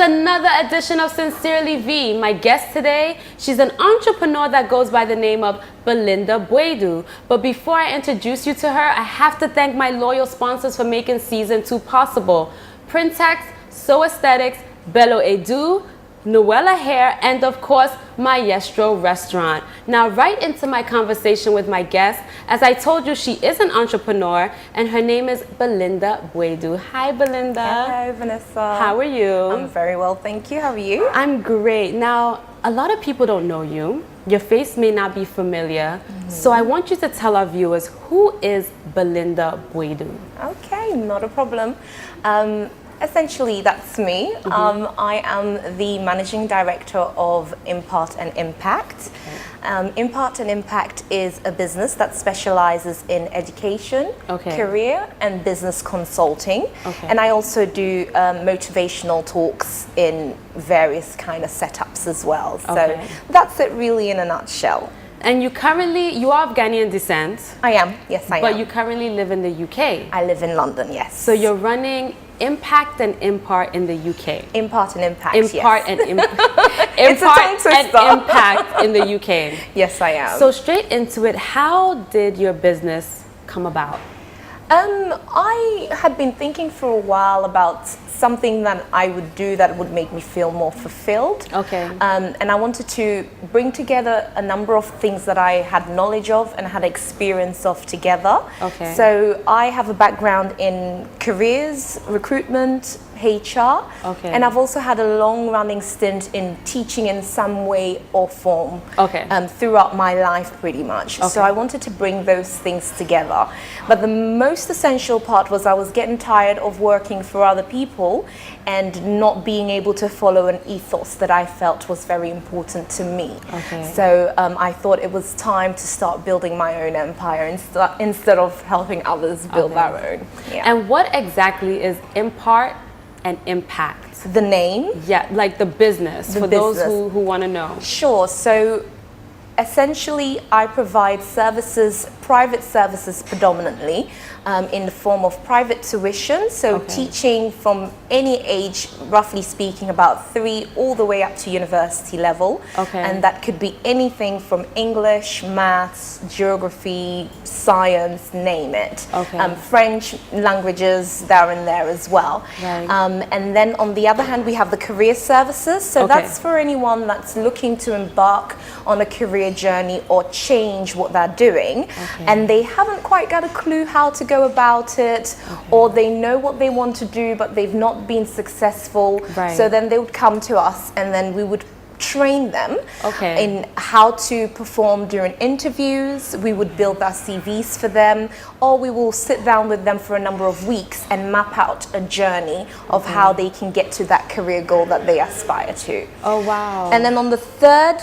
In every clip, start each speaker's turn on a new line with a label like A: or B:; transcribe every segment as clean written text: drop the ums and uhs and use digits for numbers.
A: another edition of Sincerely V. My guest today, she's an entrepreneur that goes by the name of Belinda Whedon. But before I introduce you to her, I have to thank my loyal sponsors for making season 2 possible. Printex, So Aesthetics, Bello, Noella Hair, and of course, Maestro Restaurant. Now, right into my conversation with my guest. As I told you, she is an entrepreneur, and her name is Belinda Whedon. Hi, Belinda.
B: Hello, Vanessa.
A: How are you?
B: I'm very well, thank you. How are you?
A: I'm great. Now, a lot of people don't know you. Your face may not be familiar. So I want you to tell our viewers, who is Belinda Whedon?
B: Okay, not a problem. Essentially, that's me. I am the managing director of Impart and Impact. Impart and Impact is a business that specializes in education, career, and business consulting. And I also do motivational talks in various kind of setups as well. So that's it really in a nutshell.
A: And you are of Ghanaian descent.
B: I am, yes I am.
A: But you currently live in the UK.
B: I live in London, yes.
A: So you're running Impact and Impart in the UK.
B: Impart and Impact,
A: Impart
B: yes.
A: and
B: It's a tongue twister.
A: and Impact in the UK.
B: Yes, I am.
A: So straight into it, how did your business come about?
B: I had been thinking for a while about something that I would do that would make me feel more fulfilled. And I wanted to bring together a number of things that I had knowledge of and had experience of together. So I have a background in careers, recruitment, HR, and I've also had a long-running stint in teaching in some way or form throughout my life pretty much. So I wanted to bring those things together. But the most essential part was I was getting tired of working for other people and not being able to follow an ethos that I felt was very important to me. So I thought it was time to start building my own empire instead of helping others build their own.
A: And what exactly is Impart and Impact?
B: The name?
A: Yeah, like the business, for those who want to know.
B: Sure. So essentially, I provide services, private services predominantly, in the form of private tuition. So teaching from any age, roughly speaking, about 3 all the way up to university level. And that could be anything from English, maths, geography, science, name it. French languages, there and there as well. And then on the other hand, we have the career services. So that's for anyone that's looking to embark on a career journey or change what they're doing, and they haven't quite got a clue how to go about it, or they know what they want to do but they've not been successful. So then they would come to us and then we would train them in how to perform during interviews. We would build their CVs for them, or we will sit down with them for a number of weeks and map out a journey of how they can get to that career goal that they aspire to. And then on the third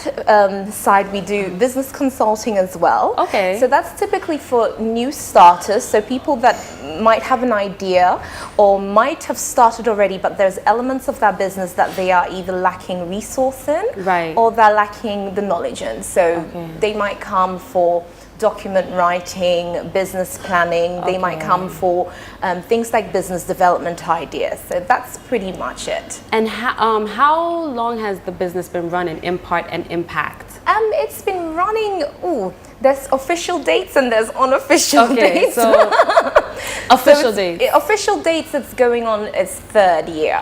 B: side, we do business consulting as well. So that's typically for new starters, so people that might have an idea or might have started already, but there's elements of their business that they are either lacking resource in, or they're lacking the knowledge in. So they might come for document writing, business planning, they might come for things like business development ideas. So that's pretty much it.
A: And how long has the business been running, Impart and Impact?
B: It's been running, there's official dates and there's unofficial dates.
A: So official dates.
B: Official dates, it's going on its 3rd year.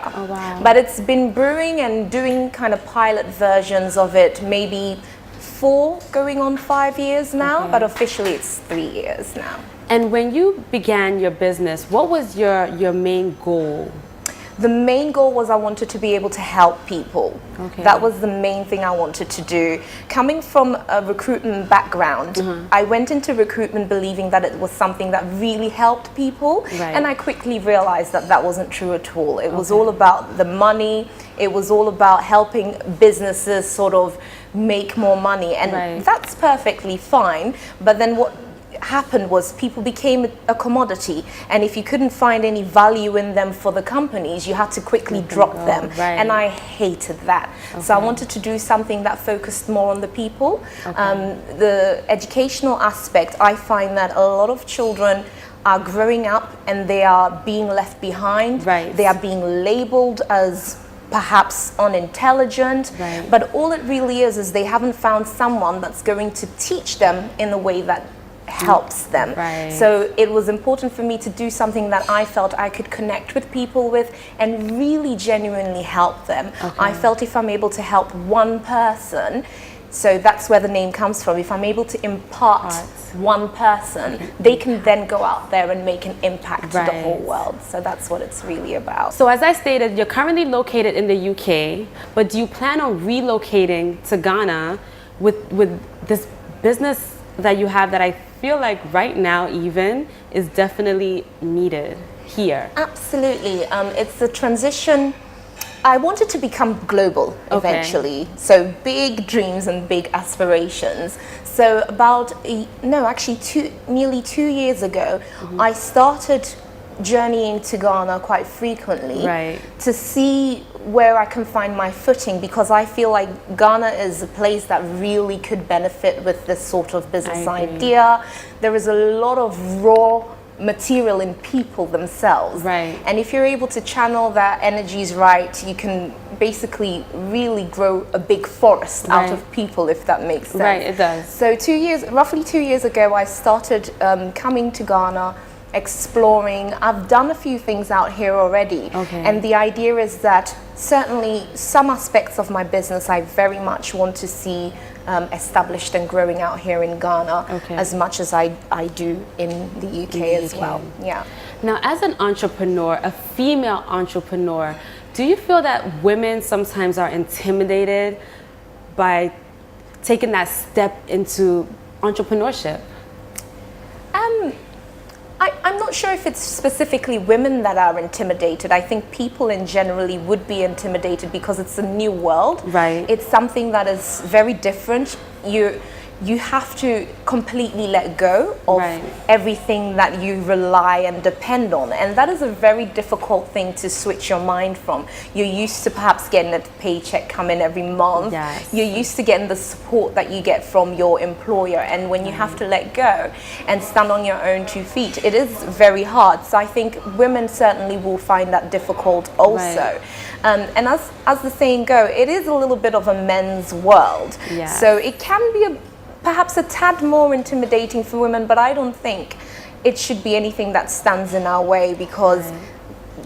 B: But it's been brewing and doing kind of pilot versions of it, maybe 4 going on 5 years now, but officially it's 3 years now.
A: And when you began your business, what was your main goal?
B: The main goal was I wanted to be able to help people. That was the main thing I wanted to do. Coming from a recruitment background, I went into recruitment believing that it was something that really helped people, and I quickly realized that that wasn't true at all. It was all about the money. It was all about helping businesses sort of make more money, and that's perfectly fine. But then what happened was people became a commodity, and if you couldn't find any value in them for the companies, you had to quickly drop them, and I hated that. So I wanted to do something that focused more on the people. The educational aspect, I find that a lot of children are growing up and they are being left behind. They are being labeled as perhaps unintelligent,
A: Right.
B: but all it really is they haven't found someone that's going to teach them in a way that helps them.
A: Right.
B: So it was important for me to do something that I felt I could connect with people with and really genuinely help them.
A: Okay.
B: I felt if I'm able to help one person, so that's where the name comes from. If I'm able to impart one person, they can then go out there and make an impact to the
A: Right.
B: whole world. So that's what it's really about.
A: So as I stated, you're currently located in the UK, but do you plan on relocating to Ghana with this business that you have that I feel like right now even is definitely needed here?
B: Absolutely. It's a transition. I wanted to become global
A: Okay.
B: eventually. So big dreams and big aspirations. So nearly 2 years ago, I started journeying to Ghana quite frequently
A: Right.
B: to see where I can find my footing, because I feel like Ghana is a place that really could benefit with this sort of business
A: I agree.
B: idea. There is a lot of raw material in people themselves.
A: Right.
B: And if you're able to channel that energies right, you can basically really grow a big forest out
A: Right.
B: of people, if that makes sense.
A: Right, it does.
B: So roughly 2 years ago, I started coming to Ghana, exploring. I've done a few things out here already.
A: Okay.
B: And the idea is that certainly some aspects of my business I very much want to see established and growing out here in Ghana,
A: Okay.
B: as much as I do in the UK as
A: UK.
B: well. Yeah.
A: Now, as an entrepreneur, a female entrepreneur, do you feel that women sometimes are intimidated by taking that step into entrepreneurship?
B: I'm not sure if it's specifically women that are intimidated. I think people in generally would be intimidated because it's a new world.
A: Right.
B: It's something that is very different. You have to completely let go of
A: Right.
B: everything that you rely and depend on. And that is a very difficult thing to switch your mind from. You're used to perhaps getting a paycheck coming every month.
A: Yes.
B: You're used to getting the support that you get from your employer. And when you have to let go and stand on your own 2 feet, it is very hard. So I think women certainly will find that difficult also.
A: Right.
B: And as the saying go, it is a little bit of a men's world.
A: Yes.
B: So it can be perhaps a tad more intimidating for women, but I don't think it should be anything that stands in our way, because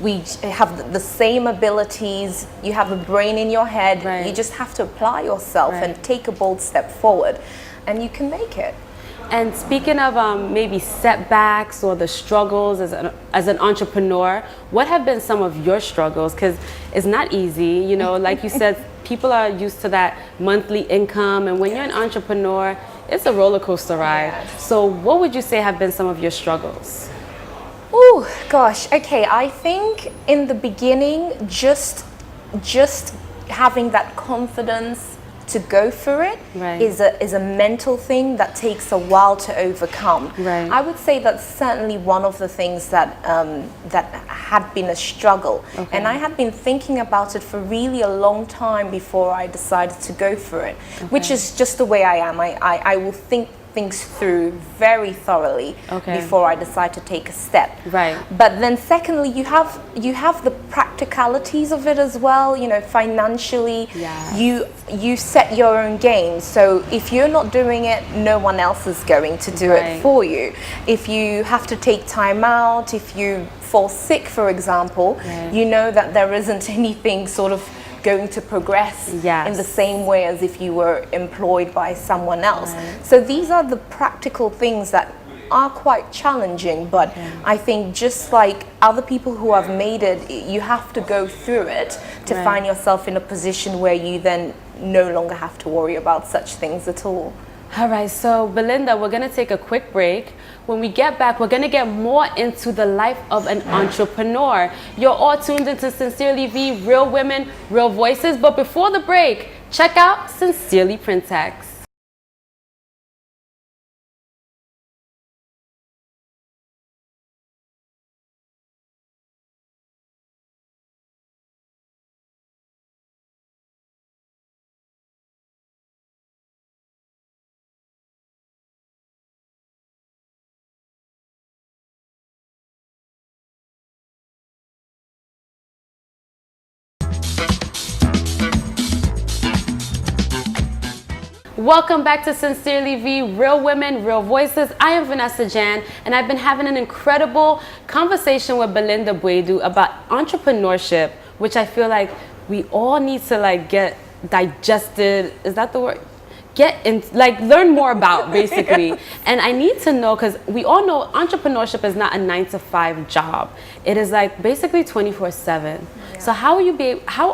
B: we have the same abilities. You have a brain in your head.
A: Right.
B: You just have to apply yourself
A: Right.
B: and take a bold step forward, and you can make it.
A: And speaking of maybe setbacks or the struggles as an entrepreneur, what have been some of your struggles? Because it's not easy, you know, like you said, people are used to that monthly income, and when you're an entrepreneur, it's a roller coaster ride.
B: Yes.
A: So what would you say have been some of your struggles?
B: Oh gosh, okay. I think in the beginning, just having that confidence to go for it
A: Right.
B: is a mental thing that takes a while to overcome.
A: Right.
B: I would say that's certainly one of the things that that had been a struggle,
A: Okay.
B: and I had been thinking about it for really a long time before I decided to go for it, which is just the way I am. I will think things through very thoroughly
A: Okay.
B: before I decide to take a step.
A: Right.
B: But then secondly, you have the practicalities of it as well. You know, financially,
A: Yes.
B: you set your own game. So if you're not doing it, no one else is going to do
A: Right.
B: it for you. If you have to take time out, if you fall sick, for example,
A: Right.
B: you know that there isn't anything sort of going to progress
A: Yes.
B: in the same way as if you were employed by someone else.
A: Right.
B: So these are the practical things that are quite challenging, but I think just like other people who have made it, you have to go through it to
A: Right.
B: find yourself in a position where you then no longer have to worry about such things at all.
A: All right, so Belinda, we're going to take a quick break. When we get back, we're going to get more into the life of an entrepreneur. You're all tuned into Sincerely V, Real Women, Real Voices. But before the break, check out Sincerely Printex. Welcome back to Sincerely V, Real Women, Real Voices. I am Vanessa Jan, and I've been having an incredible conversation with Belinda Whedon about entrepreneurship, which I feel like we all need to get digested. Is that the word? Get in, learn more about, basically. And I need to know, because we all know entrepreneurship is not a 9-to-5 job. It is basically 24/7. Yeah. So how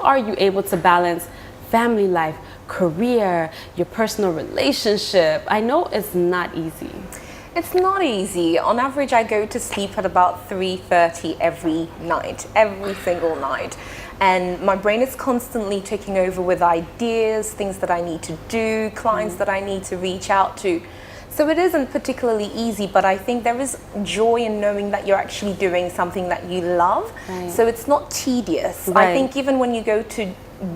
A: are you able to balance family life, career, your personal relationship? I know it's not easy.
B: It's not easy. On average, I go to sleep at about 3:30 every night, every single night. And my brain is constantly taking over with ideas, things that I need to do, clients that I need to reach out to. So it isn't particularly easy, but I think there is joy in knowing that you're actually doing something that you love. Right. So it's not tedious. Right. I think even when you go to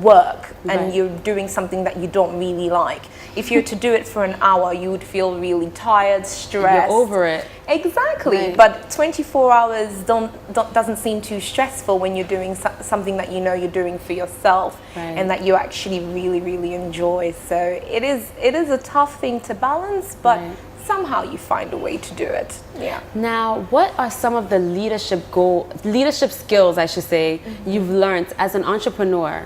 B: work and you're doing something that you don't really like, if you're to do it for an hour, you would feel really tired, stressed.
A: You're over it.
B: Exactly. Right. But 24 hours doesn't seem too stressful when you're doing something that you know you're doing for yourself and that you actually really, really enjoy. So it is a tough thing to balance, but somehow you find a way to do it. Yeah.
A: Now, what are some of the leadership skills, I should say, you've learned as an entrepreneur?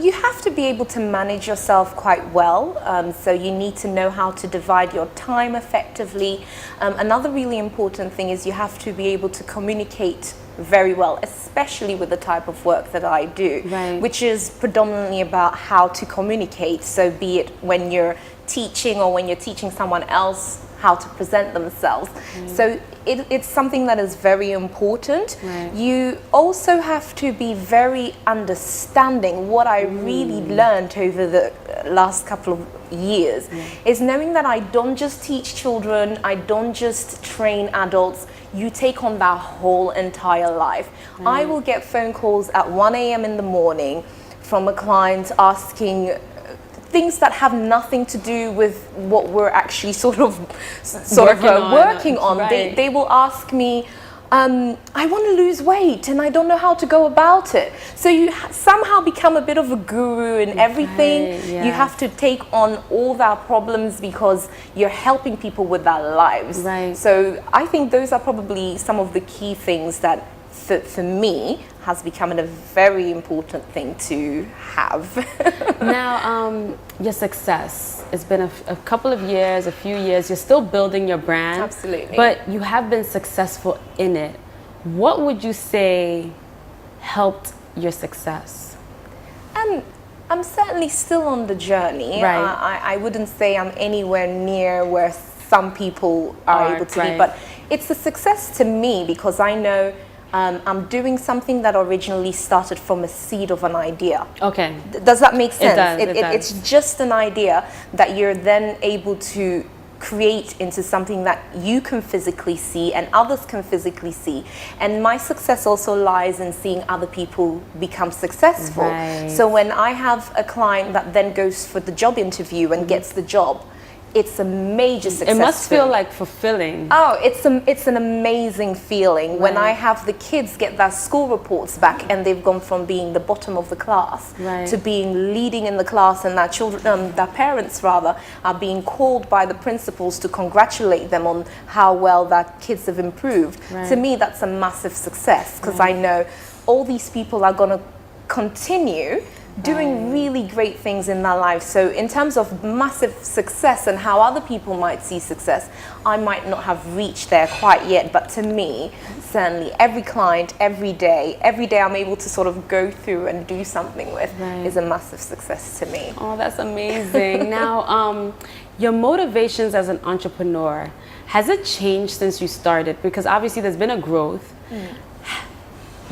B: You have to be able to manage yourself quite well. So you need to know how to divide your time effectively. Another really important thing is you have to be able to communicate very well, especially with the type of work that I do, which is predominantly about how to communicate. So be it when you're teaching or when you're teaching someone else how to present themselves. So it's something that is very important. You also have to be very understanding. What I really learned over the last couple of years is knowing that I don't just teach children, I don't just train adults, you take on their whole entire life. I will get phone calls at 1 a.m. in the morning from a client asking things that have nothing to do with what we're actually working on. They will ask me, I want to lose weight and I don't know how to go about it. So you somehow become a bit of a guru in everything. You have to take on all their problems because you're helping people with their lives. So I think those are probably some of the key things that for me has become a very important thing to have.
A: Now, your success, it's been a couple of years, a few years, you're still building your brand.
B: Absolutely.
A: But you have been successful in it. What would you say helped your success?
B: I'm certainly still on the journey. I wouldn't say I'm anywhere near where some people are able to be, but it's a success to me because I know I'm doing something that originally started from a seed of an idea. Okay. Does that make sense?
A: It does.
B: It's just an idea that you're then able to create into something that you can physically see and others can physically see. And my success also lies in seeing other people become successful. So when I have a client that then goes for the job interview and gets the job, it's a major success.
A: It must feel fulfilling.
B: Oh, it's an amazing feeling when I have the kids get their school reports back and they've gone from being the bottom of the class to being leading in the class, and their children, their parents rather, are being called by the principals to congratulate them on how well their kids have improved. To me, that's a massive success because I know all these people are going to continue doing really great things in their lives. So in terms of massive success and how other people might see success, I might not have reached there quite yet, but to me, certainly every client, every day I'm able to sort of go through and do something with is a massive success to me.
A: Oh, that's amazing. Now, your motivations as an entrepreneur, has it changed since you started? Because obviously there's been a growth.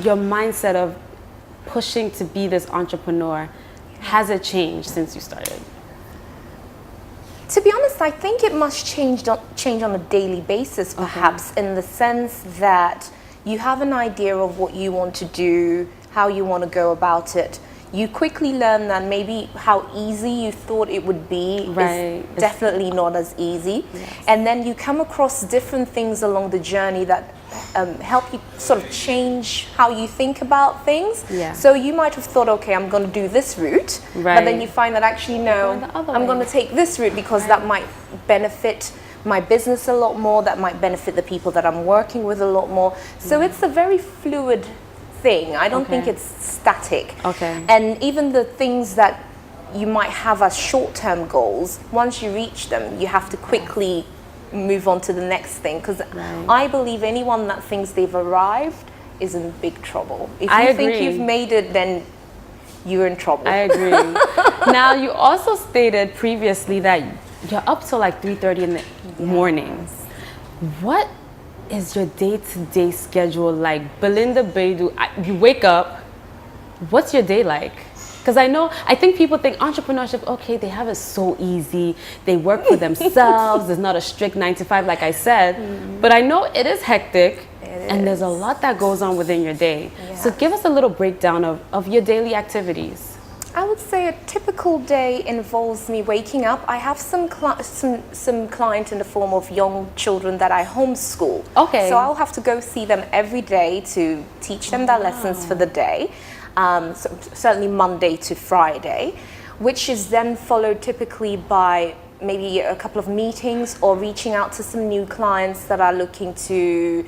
A: Your mindset of pushing to be this entrepreneur, has it changed since you started?
B: To be honest, I think it must change on a daily basis, perhaps, in the sense that you have an idea of what you want to do, how you want to go about it. you quickly learn that maybe how easy you thought it would be is definitely not as easy.
A: Yes.
B: And then you come across different things along the journey that help you sort of change how you think about things.
A: Yeah.
B: So you might have thought, okay, I'm going to do this route, but then you find that actually, no, I'm going to take this route because that might benefit my business a lot more, that might benefit the people that I'm working with a lot more. So it's a very fluid thing. I don't think it's static.
A: Okay.
B: And even the things that you might have as short-term goals, once you reach them, you have to quickly move on to the next thing, because I believe anyone that thinks they've arrived is in big trouble. If you think you've made it, then you're in trouble.
A: I agree. Now, you also stated previously that you're up till like 3:30 in the morning. What is your day-to-day schedule like? Belinda Whedon, you wake up, what's your day like? Because I think people think entrepreneurship, okay, they have it so easy. They work for themselves. There's not a strict 9 to 5, like I said. But I know it is hectic. And there's a lot that goes on within your day. Yeah. So give us a little breakdown of your daily activities.
B: I would say a typical day involves me waking up. I have some client in the form of young children that I homeschool.
A: Okay.
B: So I'll have to go see them every day to teach them their lessons for the day. So certainly Monday to Friday, which is then followed typically by maybe a couple of meetings or reaching out to some new clients that are looking to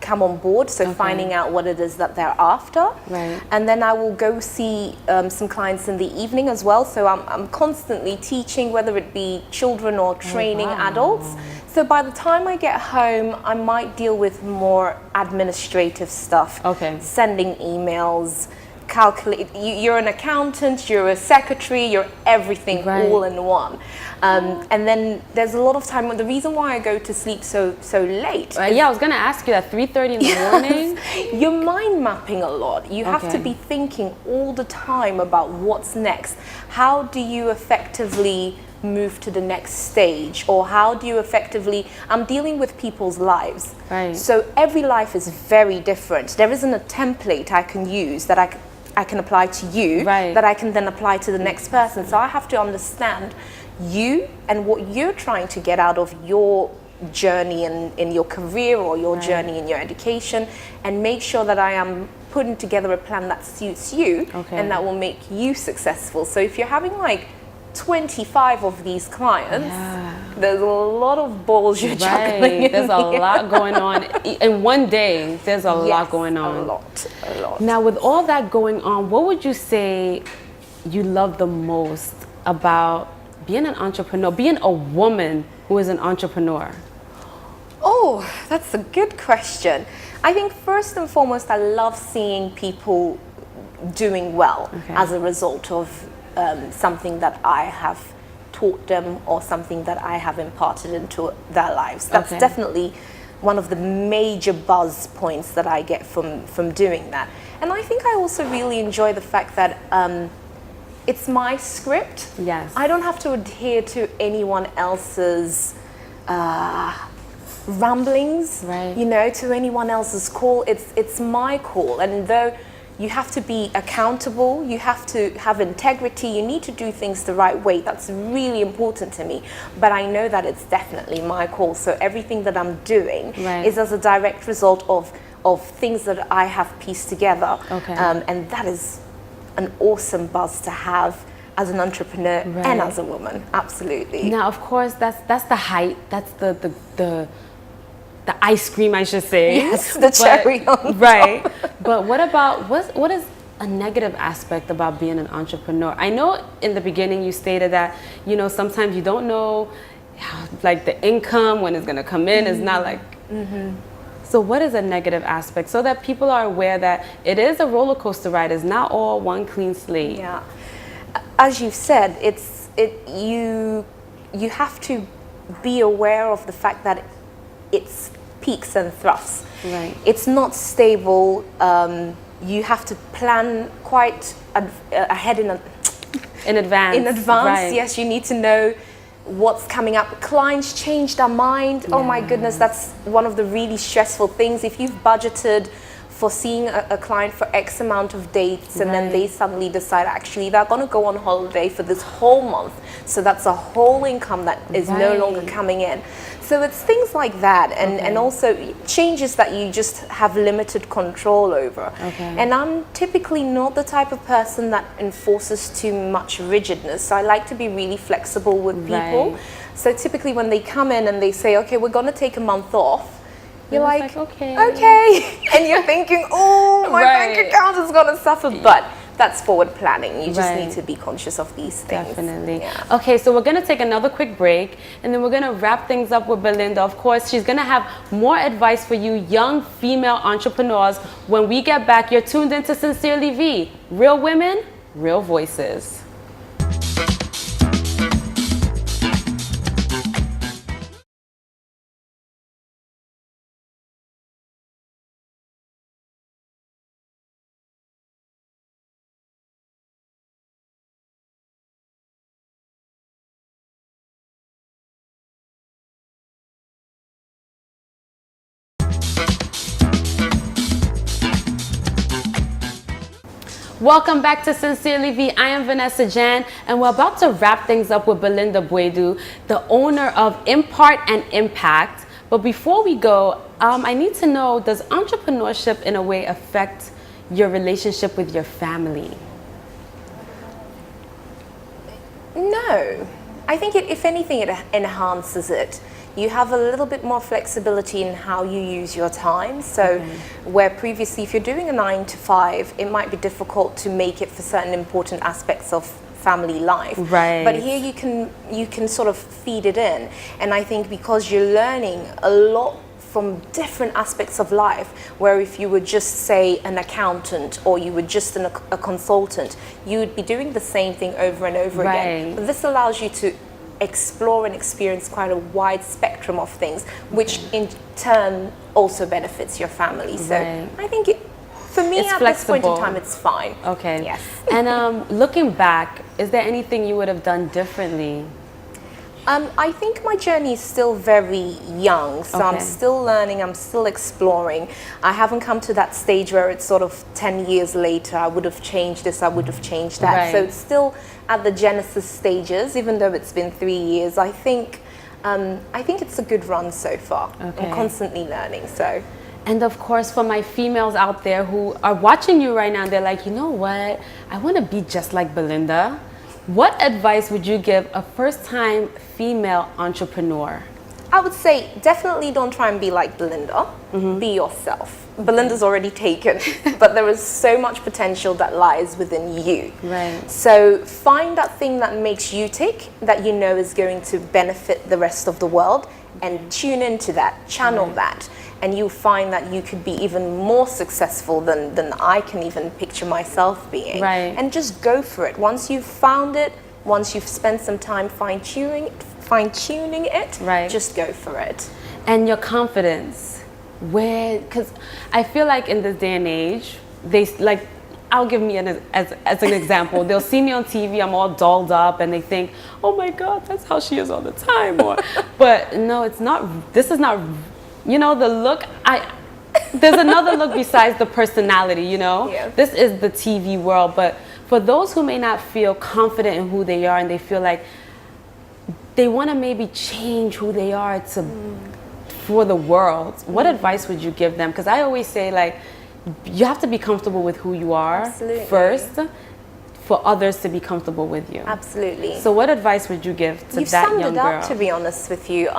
B: come on board, so finding out what it is that they're after.
A: Right.
B: And then I will go see some clients in the evening as well, so I'm constantly teaching, whether it be children or training adults. So by the time I get home, I might deal with more administrative stuff, sending emails, you're an accountant, you're a secretary, you're everything all in one. And then there's a lot of time. The reason why I go to sleep so late.
A: Yeah, I was going to ask you that 3:30 in the morning.
B: You're mind mapping a lot. You have to be thinking all the time about what's next. How do you effectively move to the next stage, or how do you effectively, I'm dealing with people's lives.
A: Right.
B: So every life is very different. There isn't a template I can use that I can apply to you that I can then apply to the next person. So I have to understand you and what you're trying to get out of your journey in your career or your journey in your education, and make sure that I am putting together a plan that suits you and that will make you successful. So if you're having like 25 of these clients, there's a lot of balls you're juggling.
A: There's a lot going on. In one day, there's a lot going on.
B: A lot.
A: Now, with all that going on, what would you say you love the most about being an entrepreneur, being a woman who is an entrepreneur?
B: Oh, that's a good question. I think first and foremost, I love seeing people doing well as a result of something that I have taught them or something that I have imparted into their lives. That's definitely one of the major buzz points that I get from doing that. And I think I also really enjoy the fact that it's my script.
A: Yes.
B: I don't have to adhere to anyone else's ramblings, you know, to anyone else's call. It's my call. And though you have to be accountable, you have to have integrity, you need to do things the right way. That's really important to me. But I know that it's definitely my call. So everything that I'm doing is as a direct result of things that I have pieced together. And that is an awesome buzz to have as an entrepreneur and as a woman. Absolutely.
A: Now, of course, that's the height. That's the ice cream, I should say.
B: Yes, the cherry on top.
A: Right. But what is a negative aspect about being an entrepreneur? I know in the beginning you stated that, you know, sometimes you don't know how, like, the income, when it's going to come in. It's not like... So what is a negative aspect, so that people are aware that it is a roller coaster ride? It's not all one clean slate.
B: Yeah. As you've said, you have to be aware of the fact that it's peaks and troughs.
A: Right.
B: It's not stable. You have to plan quite ahead in
A: advance.
B: In advance, yes. You need to know what's coming up. Clients change their mind. Oh my goodness, that's one of the really stressful things. If you've budgeted for seeing a client for X amount of dates, and then they suddenly decide actually they're going to go on holiday for this whole month. So that's a whole income that is no longer coming in. So it's things like that, and also changes that you just have limited control over. And I'm typically not the type of person that enforces too much rigidness. I like to be really flexible with people. So typically when they come in and they say, okay, we're going to take a month off, you're like, okay. And you're thinking, oh, my bank account is going to suffer. But that's forward planning. You just need to be conscious of these things.
A: Definitely. Okay, so we're going to take another quick break, and then we're going to wrap things up with Belinda. Of course, she's going to have more advice for you young female entrepreneurs. When we get back, you're tuned into Sincerely V. Real women, real voices. Welcome back to Sincerely V. I am Vanessa Jan, and we're about to wrap things up with Belinda Boadu, the owner of Impart and Impact. But before we go, I need to know, does entrepreneurship in a way affect your relationship with your family?
B: No. I think if anything, it enhances it. You have a little bit more flexibility in how you use your time. So where previously, if you're doing a 9 to 5, it might be difficult to make it for certain important aspects of family life. But here you can sort of feed it in. And I think because you're learning a lot from different aspects of life, where if you were just, say, an accountant or you were just a consultant, you would be doing the same thing over and over again. But this allows you to explore and experience quite a wide spectrum of things, which in turn also benefits your family. So I think for me, at this point in time, it's fine. Yes.
A: And looking back, is there anything you would have done differently?
B: I think my journey is still very young, so I'm still learning, I'm still exploring. I haven't come to that stage where it's sort of 10 years later, I would have changed this, I would have changed that. So it's still at the genesis stages, even though it's been 3 years. I think it's a good run so far. I'm constantly learning, so.
A: And of course, for my females out there who are watching you right now, they're like, you know what? I want to be just like Belinda. What advice would you give a first-time female entrepreneur?
B: I would say definitely don't try and be like Belinda. Be yourself. Belinda's already taken, but there is so much potential that lies within you. So find that thing that makes you tick, that you know is going to benefit the rest of the world, and tune into that, channel that. And you'll find that you could be even more successful than I can even picture myself being. And just go for it. Once you've found it, once you've spent some time fine-tuning it, just go for it.
A: And your confidence, because I feel like in this day and age, I'll give me as an example. They'll see me on TV, I'm all dolled up, and they think, oh my God, that's how she is all the time. But no, it's not. This is not. You know, the look, there's another look besides the personality, you know? This is the TV world, but for those who may not feel confident in who they are and they feel like they want to maybe change who they are for the world, what advice would you give them? Because I always say, like, you have to be comfortable with who you are first for others to be comfortable with you. So what advice would you give to that young girl?
B: You've summed it up, to be honest with you.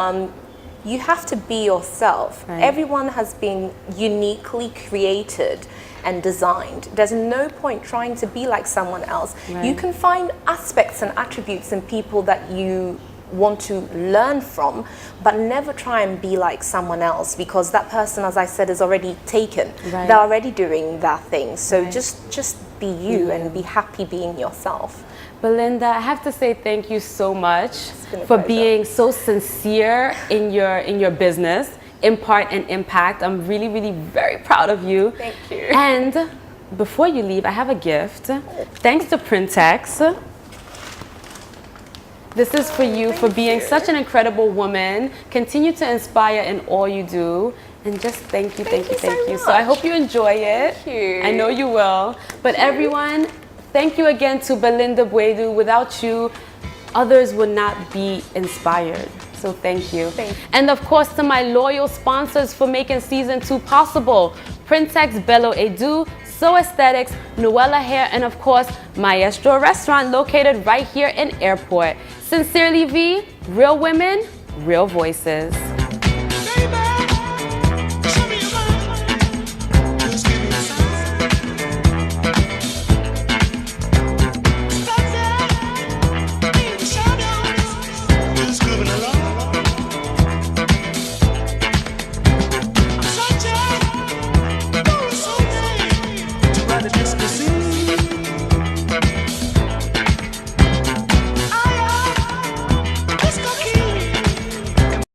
B: You have to be yourself. Everyone has been uniquely created and designed. There's no point trying to be like someone else. You can find aspects and attributes in people that you want to learn from, but never try and be like someone else, because that person, as I said, is already taken. They're already doing that thing. So just be you and be happy being yourself.
A: Belinda, I have to say thank you so much for being so sincere in your business, Impart and Impact. I'm really, really very proud of you.
B: Thank you.
A: And before you leave, I have a gift. Thanks to Printex. This is for you for being such an incredible woman. Continue to inspire in all you do. And just thank you. So I hope you enjoy it.
B: Thank you.
A: I know you will. But everyone, thank you again to Belinda Boadu. Without you, others would not be inspired. So thank you. And of course to my loyal sponsors for making season 2 possible. Printex, Bello Edu, So Aesthetics, Noella Hair, and of course, Maestro Restaurant located right here in Airport. Sincerely V, real women, real voices.